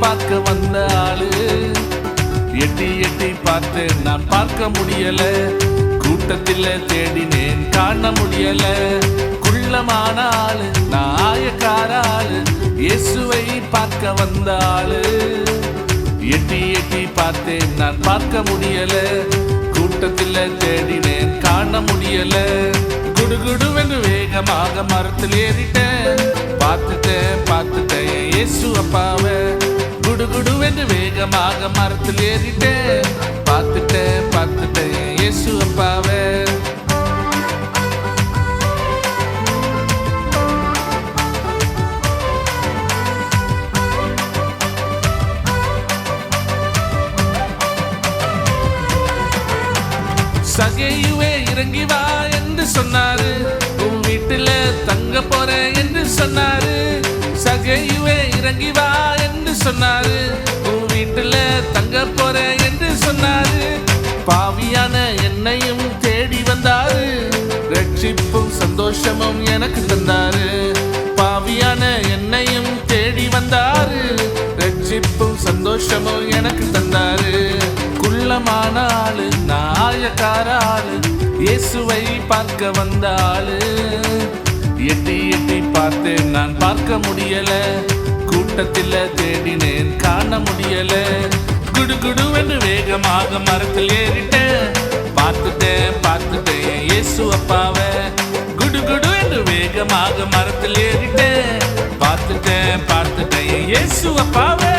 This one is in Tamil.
பார்க்க வந்த ஆளு. எட்டி எட்டி பார்த்தேன் நான் பார்க்க முடியல, கூட்டத்தில் தேடினேன் காண முடியல. குள்ளமான ஆளு நான் ஆயக்கார ஆளு, இயேசுவை பார்க்க வந்த ஆளு. எட்டி எட்டி பார்த்தேன் நான் பார்க்க முடியல, கூட்டத்தில் தேடினேன் காண முடியல. குடுகுடுவென்று வேகமாக மரத்தில் ஏறிட்டேன், பார்த்துட்டேன் இயேசு அப்பாவை. குடுகுடுவென்று வேகமாக மரத்தில் ஏறிட்டேன், பார்த்துட்டேன் இயேசு அப்பாவை. சகேயுவே இறங்கி வா என்று சொன்னாரு, உன் வீட்டுல தங்க போறேன் என்று சொன்னாரு. சகேயுவே இறங்கி வா என்று சொன்னாரு, உன் வீட்டுல தங்க போறேன் என்று சொன்னாரு. பாவியான என்னையும் தேடி வந்தாரு, ரட்சிப்பும் சந்தோஷமும் எனக்கு தந்தாரு. பாவியான என்னையும் தேடி வந்தாரு, ரட்சிப்பும் சந்தோஷமும் எனக்கு தந்தாரு. குள்ளமான ஆளு நாயக்கார ஆளு, இயேசுவை பார்க்க வந்த ஆளு. எட்டி எட்டி பார்த்தேன் நான் பார்க்க முடியல, கூட்டத்தில் தேடினேன் காண முடியல. குடுகுடுவென்று வேகமாக மரத்தில் ஏறிட்டேன், பார்த்துட்டேன் இயேசு அப்பாவை. குடுகுடு என்று வேகமாக மரத்தில் ஏறிட்டேன், பார்த்துட்டேன் இயேசு அப்பாவை.